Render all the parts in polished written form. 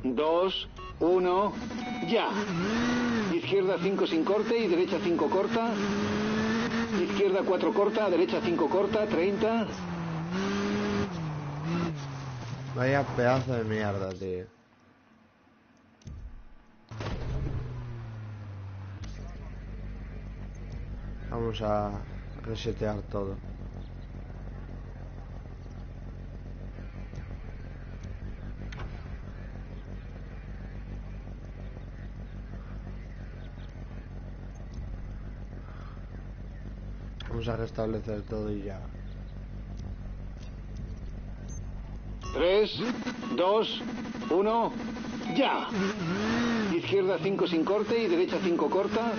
2, 1, ya. Izquierda 5 sin corte y derecha 5 corta. Izquierda 4 corta, derecha 5 corta, 30. Vaya pedazo de mierda, tío. Vamos a resetear todo. Vamos a restablecer todo y ya. 3, 2, 1, ya. Izquierda 5 sin corte y derecha 5 corta.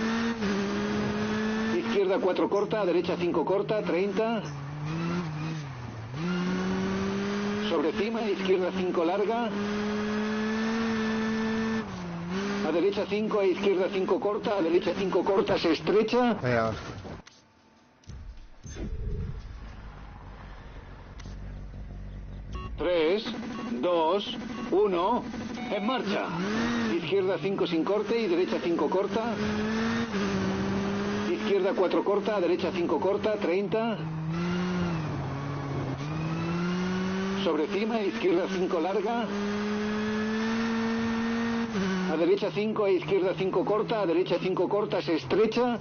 Izquierda 4 corta, derecha 5 corta, 30. Sobre cima, izquierda 5 larga. A derecha 5, a izquierda 5 corta, a derecha 5 corta, se estrecha. Venga. 3, 2, 1, en marcha. Izquierda 5 sin corte y derecha 5 corta. Izquierda 4 corta, derecha 5 corta, 30. Sobre cima, izquierda 5 larga. A derecha 5, a izquierda 5 corta, a derecha 5 corta, se estrecha.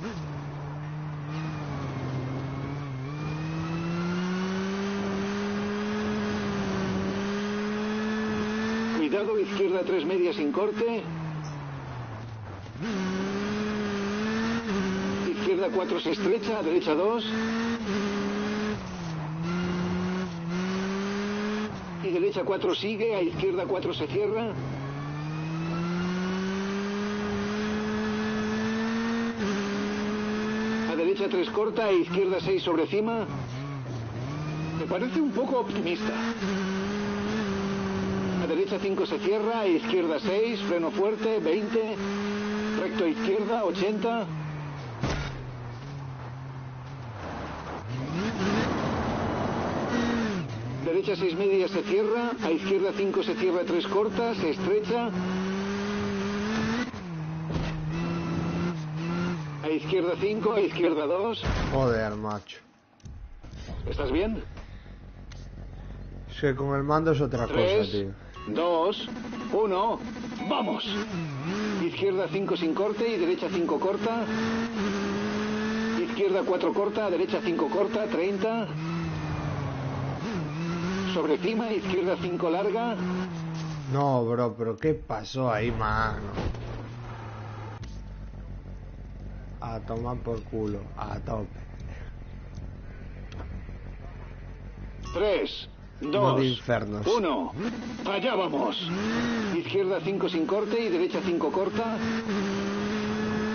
Cuidado, izquierda 3 medias sin corte. Izquierda 4 se estrecha, a derecha 2. Y derecha 4 sigue, a izquierda 4 se cierra. A derecha 3 corta, a izquierda 6 sobre cima. Me parece un poco optimista. A derecha 5 se cierra, a izquierda 6, freno fuerte, 20. Recto izquierda, 80. Derecha 6 medias se cierra, a izquierda 5 se cierra 3 cortas, se estrecha. A izquierda 5, a izquierda 2. Joder, macho. ¿Estás bien? Es que con el mando es otra 3, cosa, tío. 2, 1, ¡vamos! Izquierda 5 sin corte y derecha 5 corta. Izquierda 4 corta, derecha 5 corta, 30. Sobre cima, izquierda 5 larga. No, bro, pero ¿qué pasó ahí, mano? A tomar por culo, a tope. 3, Modo 2, infernos. 1. Allá vamos. Izquierda 5 sin corte y derecha 5 corta.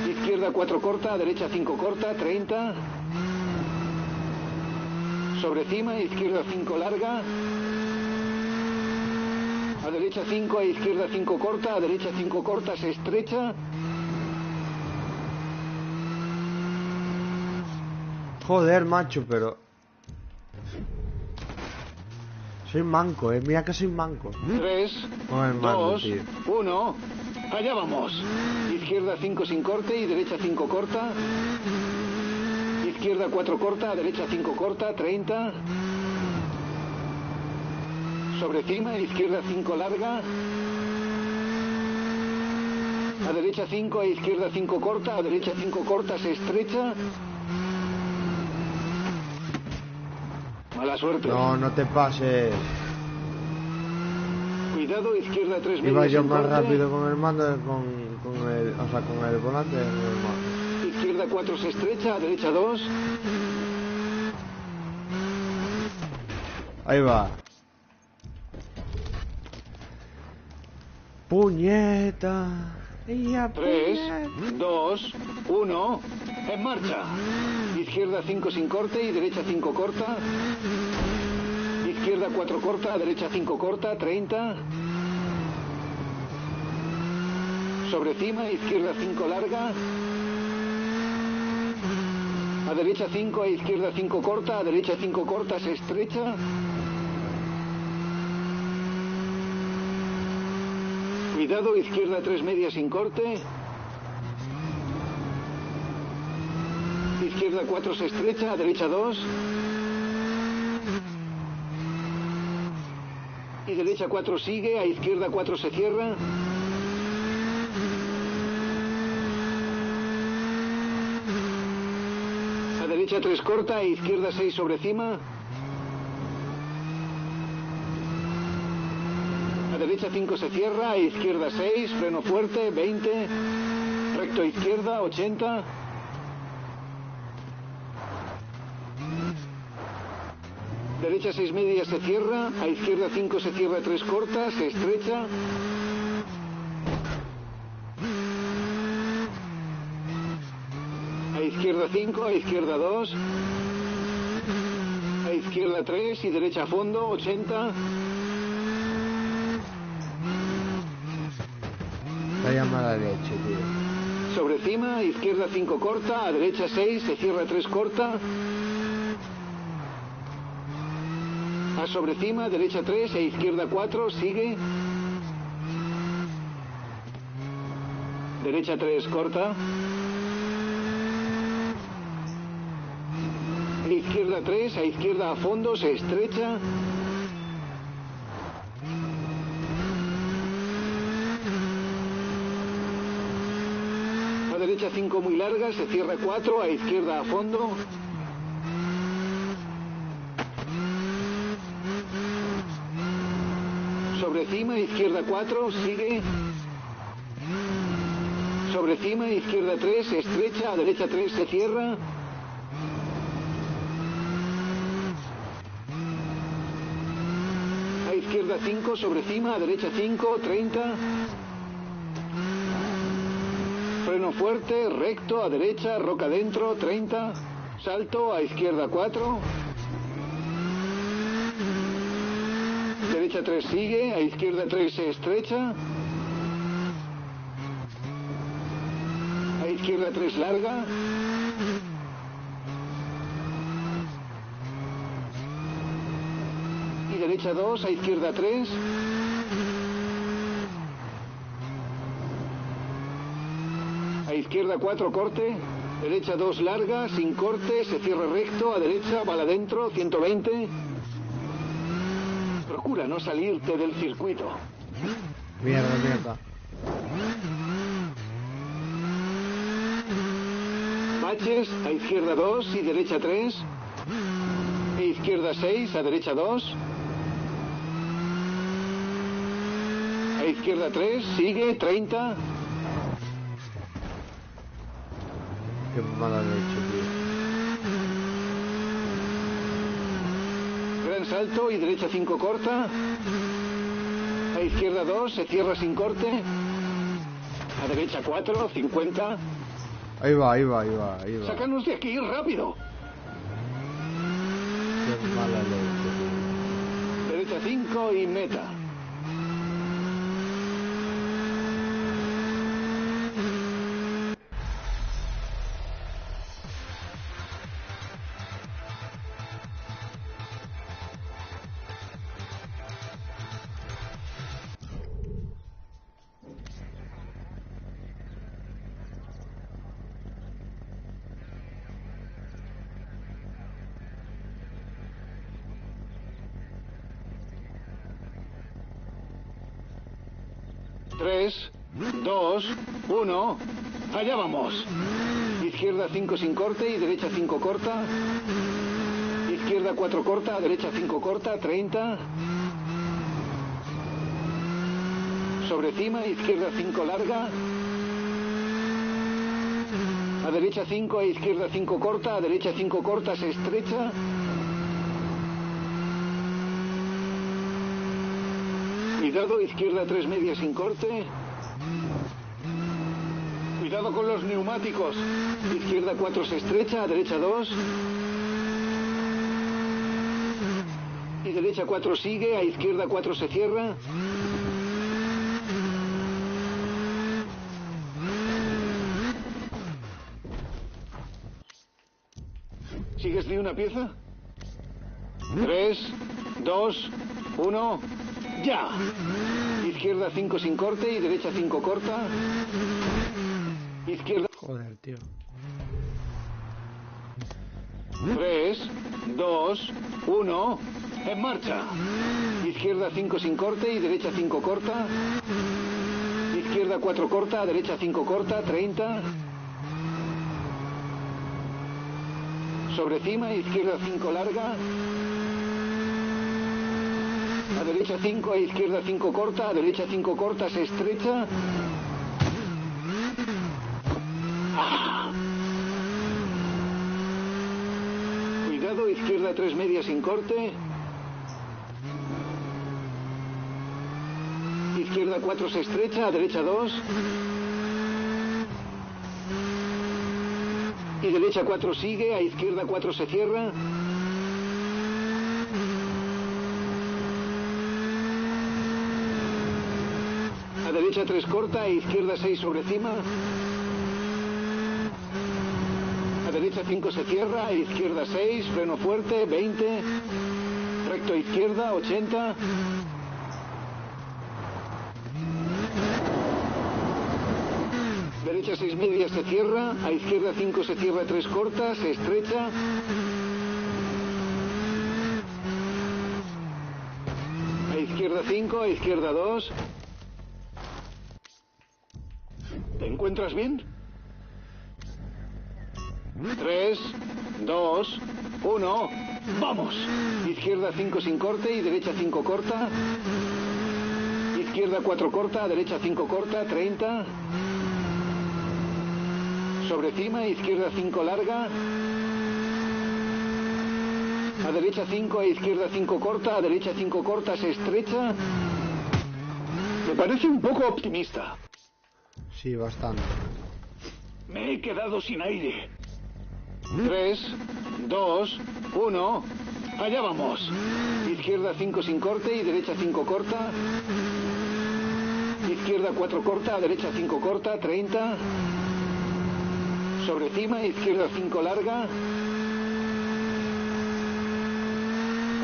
Izquierda 4 corta, derecha 5 corta, 30. Sobre cima, izquierda 5 larga. A derecha 5, a izquierda 5 corta, a derecha 5 corta, se estrecha. Joder, macho, pero... Soy manco, mira que soy manco. 3, Con el mando, 2, tío. 1. Allá vamos. Izquierda 5 sin corte y derecha 5 corta. Izquierda 4 corta, derecha 5 corta, 30. Sobre cima, izquierda 5 larga. A derecha 5, a izquierda 5 corta, a derecha 5 corta, se estrecha. Mala suerte. No, no te pases. Cuidado, izquierda 3 Iba medias yo sin más corte. rápido con el mando que con el... O sea, con el volante que con el mando. Izquierda 4 se estrecha, a derecha 2. Ahí va. Puñeta. Ya, 3, puñeta. 2, 1, en marcha. Izquierda 5 sin corte y derecha 5 corta. Izquierda 4 corta, derecha 5 corta, 30. Sobre cima, izquierda 5 larga. A derecha 5, a izquierda 5 corta, a derecha 5 corta, se estrecha. Cuidado, izquierda 3 medias sin corte. Izquierda 4 se estrecha, a derecha 2. Y derecha 4 sigue, a izquierda 4 se cierra. A derecha 3 corta, a izquierda 6 sobre cima. A derecha 5 se cierra, a izquierda 6, freno fuerte, 20. Recto izquierda, 80. Derecha 6 medias se cierra, a izquierda 5 se cierra 3 cortas, se estrecha. A izquierda 5, a izquierda 2. A izquierda 3 y derecha a fondo, 80. Vaya mala leche, tío. Sobre cima, a izquierda 5 corta, a derecha 6, se cierra 3 corta. A sobre cima, derecha 3, a izquierda 4, sigue. Derecha 3 corta. A izquierda 3, a izquierda a fondo, se estrecha. A derecha 5 muy larga, se cierra 4, a izquierda a fondo. Sobre cima, izquierda 4, sigue. Sobre cima, izquierda 3, se estrecha, a derecha 3, se cierra. A izquierda 5, sobre cima, a derecha 5, 30. Freno fuerte, recto, a derecha, roca dentro, 30. Salto, a izquierda 4. Derecha 3 sigue, a izquierda 3 se estrecha. A izquierda 3 larga. Y derecha 2, a izquierda 3. A izquierda 4 corte. Derecha 2 larga, sin corte, se cierra recto, a derecha, bala adentro, 120. Procura no salirte del circuito. Mierda, mierda. Baches, a izquierda 2 y derecha 3. A izquierda 6, a derecha 2. A izquierda 3, sigue, 30. Qué mala leche, tío. Gran salto y derecha 5 corta. A izquierda 2, se cierra sin corte. A derecha 4, 50. Ahí va, ahí va, ahí va, ahí va. Sácanos de aquí, rápido. Qué mala leche, tío. Derecha 5 y meta. Tres, 2, 1, allá vamos. Izquierda 5 sin corte y derecha 5 corta. Izquierda 4 corta, derecha 5 corta, 30. Sobre cima, izquierda 5 larga. A derecha 5, a izquierda 5 corta, a derecha 5 corta, se estrecha. Cuidado, izquierda 3 medias sin corte. Cuidado con los neumáticos. Izquierda 4 se estrecha, a derecha 2. Y derecha 4 sigue, a izquierda 4 se cierra. ¿Sigues de una pieza? 3, 2, 1, Ya. Izquierda 5 sin corte y derecha 5 corta. Izquierda. Joder, tío. 3, 2, 1. En marcha. Izquierda 5 sin corte y derecha 5 corta. Izquierda 4 corta, derecha 5 corta, 30. Sobre cima, izquierda 5 larga. A derecha 5, a izquierda 5 corta, a derecha 5 corta, se estrecha. ¡Ah! Cuidado, izquierda 3 medias sin corte. Izquierda 4 se estrecha, a derecha 2. Y derecha 4 sigue, a izquierda 4 se cierra. A derecha 3 corta, a izquierda 6 sobre cima. A derecha 5 se cierra, a izquierda 6, freno fuerte, 20. Recto a izquierda, 80. Derecha 6 medias se cierra, a izquierda 5 se cierra 3 corta, se estrecha. A izquierda 5, a izquierda 2. ¿Te encuentras bien? 3, 2, 1. ¡Vamos! Izquierda 5 sin corte y derecha 5 corta. Izquierda 4 corta, derecha 5 corta, 30. Sobre cima, izquierda 5 larga. A derecha 5, a izquierda 5 corta, a derecha 5 corta, se estrecha. Me parece un poco optimista. Sí, bastante. Me he quedado sin aire. 3, 2, 1. Allá vamos. Izquierda 5 sin corte y derecha 5 corta. Izquierda 4 corta, a derecha 5 corta, 30. Sobre cima, izquierda 5 larga.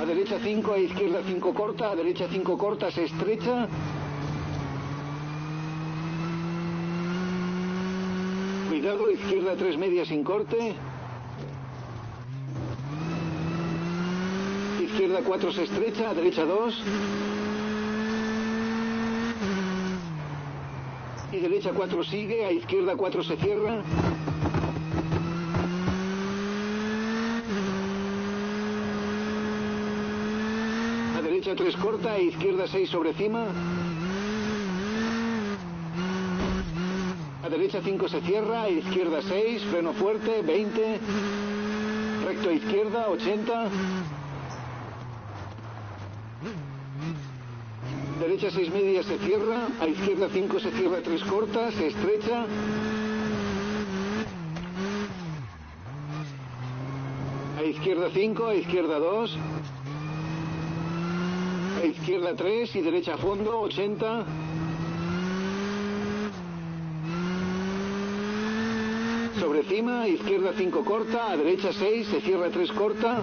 A derecha 5, a izquierda 5 corta, a derecha 5 corta, se estrecha. Cuidado, izquierda 3 medias sin corte. Izquierda 4 se estrecha, a derecha 2. Y derecha 4 sigue, a izquierda 4 se cierra. A derecha 3 corta, a izquierda 6 sobre cima. A derecha 5 se cierra, a izquierda 6, freno fuerte, 20. Recto a izquierda, 80. Derecha 6 medias se cierra, a izquierda 5 se cierra 3 cortas, se estrecha. A izquierda 5, a izquierda 2. A izquierda 3 y derecha a fondo, 80. Sobre cima, izquierda 5 corta, a derecha 6, se cierra 3 corta.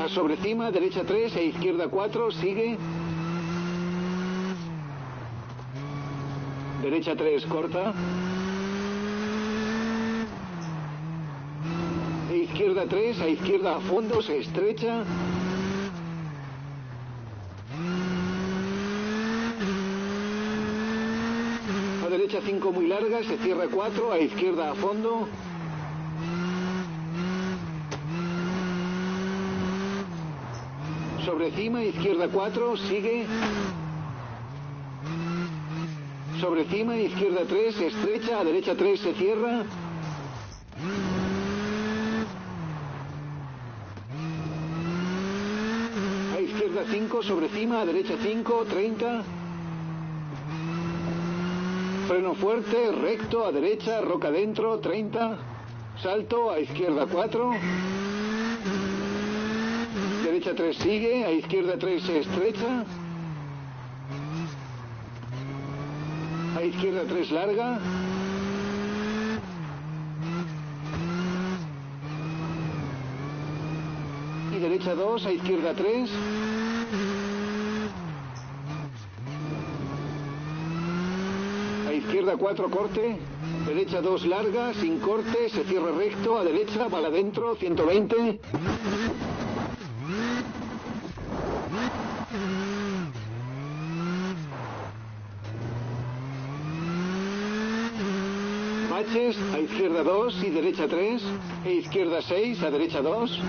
A sobre cima, derecha 3, a izquierda 4, sigue. Derecha 3 corta. A izquierda 3, a izquierda a fondo, se estrecha. A derecha 5 muy larga, se cierra 4, a izquierda a fondo. Sobre cima, izquierda 4, sigue. Sobre cima, izquierda 3, se estrecha, a derecha 3 se cierra. A izquierda 5, sobre cima, a derecha 5, 30. Freno fuerte, recto, a derecha, roca dentro, 30. Salto, a izquierda 4. Derecha 3 sigue, a izquierda 3 se estrecha. A izquierda 3 larga. Y derecha derecha 2, a izquierda 3. A izquierda 4, corte. Derecha 2, larga, sin corte, se cierra recto, a derecha, para adentro, 120. Baches, a izquierda 2 y derecha 3. E izquierda 6, a derecha 2.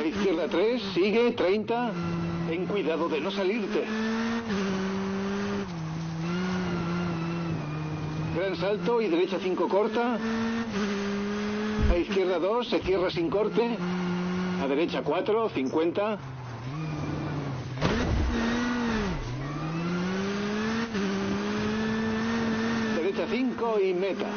A izquierda 3, sigue, 30. Ten cuidado de no salirte. Gran salto y derecha 5 corta. A izquierda 2, se cierra sin corte. A derecha 4, 50. Derecha 5 y meta.